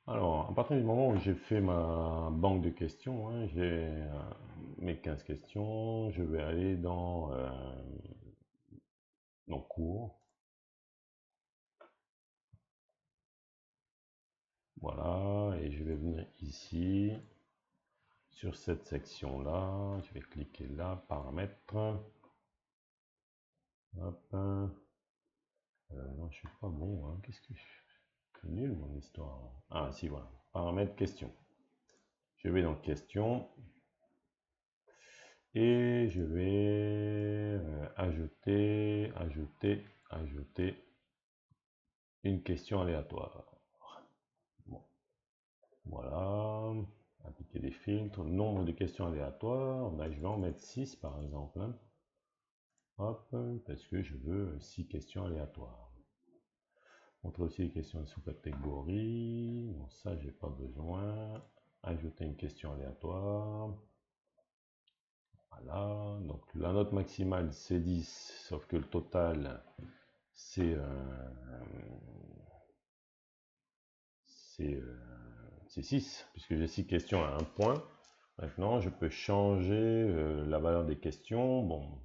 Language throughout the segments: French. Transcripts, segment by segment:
Alors, à partir du moment où j'ai fait ma banque de questions, hein, j'ai mes 15 questions, je vais aller dans cours. Voilà, et je vais venir ici, sur cette section-là, je vais cliquer là, paramètres. Hop. Non, je suis pas bon, hein. Qu'est-ce que je... C'est nul mon histoire. Ah, si, voilà. Paramètres questions. Je vais dans questions. Et je vais ajouter une question aléatoire. Bon, voilà. Appliquer des filtres. Nombre de questions aléatoires. Ben, je vais en mettre 6 par exemple, hein. Hop, parce que je veux 6 questions aléatoires. Montrer aussi les questions sous catégorie. Bon, ça, j'ai pas besoin. Ajouter une question aléatoire. Voilà. Donc, la note maximale, c'est 10, sauf que le total, c'est 6, puisque j'ai 6 questions à 1 point. Maintenant, je peux changer la valeur des questions. Bon,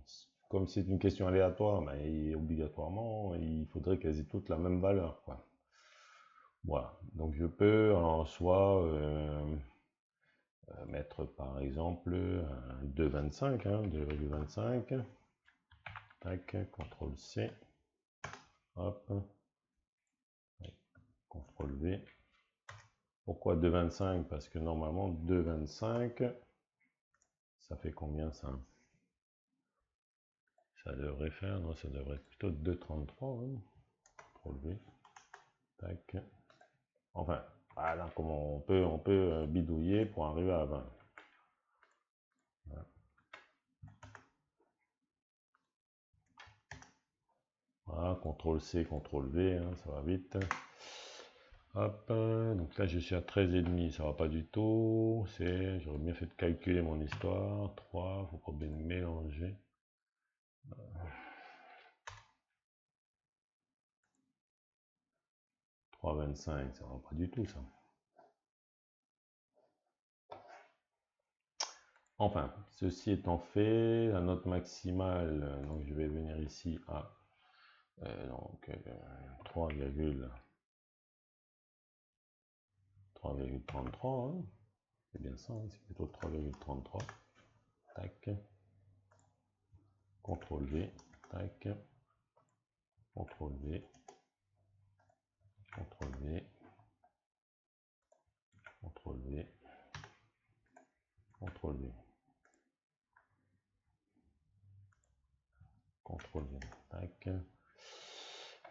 comme c'est une question aléatoire, ben, obligatoirement, il faudrait qu'elles aient toutes la même valeur, quoi. Voilà, donc je peux en soit mettre par exemple 2,25, hein, 2,25. Tac, CTRL C, hop, CTRL V. Pourquoi 2,25? Parce que normalement 2,25, ça fait combien ça? Ça devrait faire, non, ça devrait être plutôt 2,33, hein. CTRL V, tac. Enfin, voilà comment on peut bidouiller pour arriver à 20. Voilà, voilà, CTRL C, CTRL V, hein, ça va vite. Hop, donc là je suis à 13,5, ça va pas du tout. J'aurais bien fait de calculer mon histoire. 3, faut pas bien mélanger. 3,25, ça va pas du tout ça. Enfin, ceci étant fait, la note maximale, donc je vais venir ici à 3,33, hein. C'est bien ça, hein, c'est plutôt 3,33. Tac, CTRL V, tac, CTRL V, CTRL V, CTRL V, CTRL V, CTRL V, tac.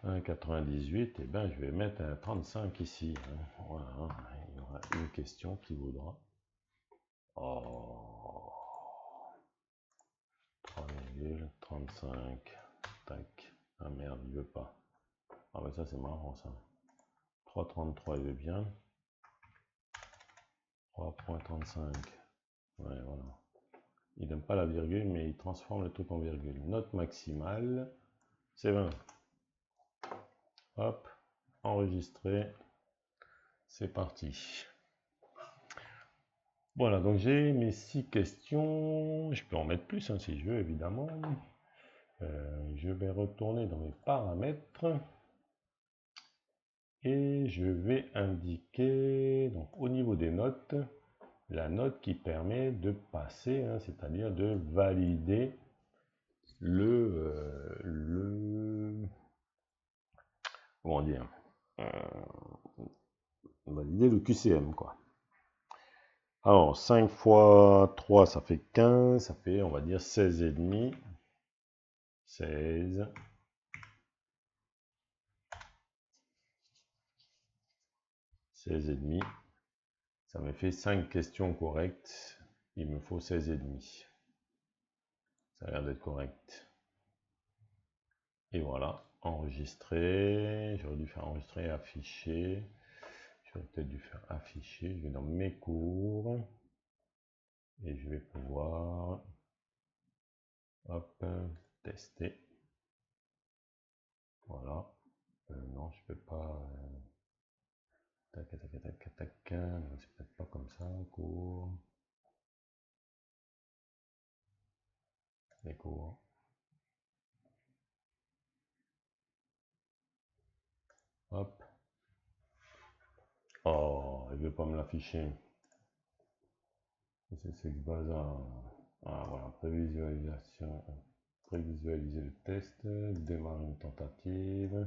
1,98, et ben je vais mettre un 35 ici, hein. Voilà, il y aura une question qui vaudra 3,35. Tac. Ah merde, il veut pas. Ah bah ça c'est marrant ça. 3,33 il veut bien. 3,35. Ouais, voilà. Il n'aime pas la virgule, mais il transforme le truc en virgule. Note maximale, c'est 20. Hop, enregistré. C'est parti. Voilà, donc j'ai mes 6 questions. Je peux en mettre plus, hein, si je veux, évidemment. Je vais retourner dans mes paramètres. Et je vais indiquer, donc au niveau des notes, la note qui permet de passer, hein, c'est-à-dire de valider comment dire, valider le QCM, quoi. Alors, 5 fois 3, ça fait 15, ça fait, on va dire, 16,5. 16. 16,5. Ça me fait 5 questions correctes. Il me faut 16,5. Ça a l'air d'être correct. Et voilà, enregistrer. J'aurais dû faire enregistrer et afficher. J'aurais peut-être dû faire afficher. Je vais dans mes cours. Et je vais pouvoir hop, tester. Voilà. Non, je peux pas. Tac, tac, tac, tac, tac, ça, cours, les cours. Hop. Oh, il veut pas me l'afficher. C'est que base ah, voilà, prévisualisation. Prévisualiser le test, démarrer une tentative,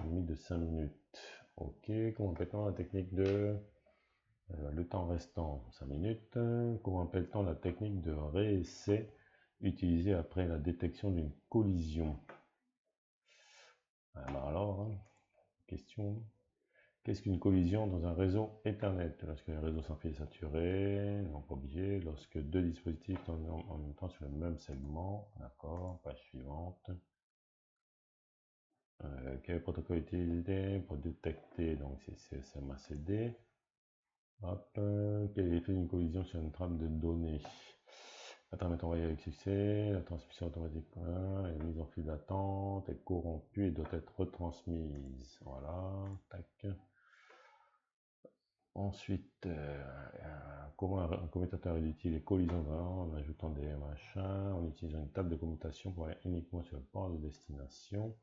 limite de 5 minutes. Ok, comment appelle-t-on la technique de le temps restant 5 minutes. Comment appelle-t-on la technique de réessai utilisée après la détection d'une collision? Alors, hein, question. Qu'est-ce qu'une collision dans un réseau Ethernet? Lorsque le réseau sans fil est saturé, non pas obligé. Lorsque deux dispositifs sont en même temps sur le même segment. D'accord, page suivante. Quel protocole utilisé pour détecter? Donc c'est CSMACD. Hop, quel est l'effet d'une collision sur une trame de données? La trame est envoyée avec succès, la transmission automatique est mise en file d'attente, est corrompue et doit être retransmise. Voilà, tac. Ensuite, comment un commutateur édite les collisions en ajoutant des machins, en utilisant une table de commutation pour aller uniquement sur le port de destination.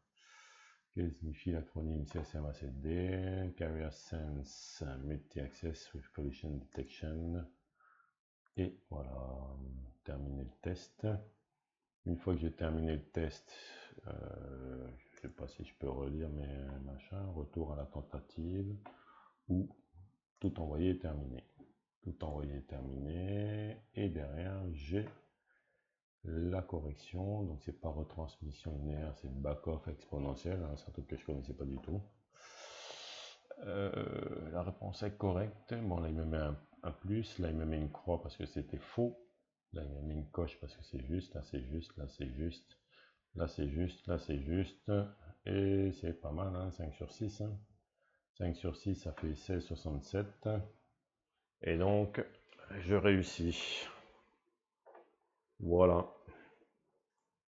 Quel signifie l'acronyme CSMACD? Carrier Sense Multi-Access with Collision Detection. Et voilà, terminer le test. Une fois que j'ai terminé le test, je sais pas si je peux relire mes machins, retour à la tentative, ou tout envoyé et terminé. Tout envoyé et terminé, et derrière j'ai la correction, donc c'est pas retransmission linéaire, c'est back-off exponentiel, hein, c'est un truc que je connaissais pas du tout. La réponse est correcte. Bon, là il me met un plus, là il me met une croix parce que c'était faux, là il me met une coche parce que c'est juste, là c'est juste, là c'est juste, là c'est juste, là c'est juste, et c'est pas mal, hein, 5 sur 6, hein. 5 sur 6 ça fait 16,67, et donc je réussis. Voilà.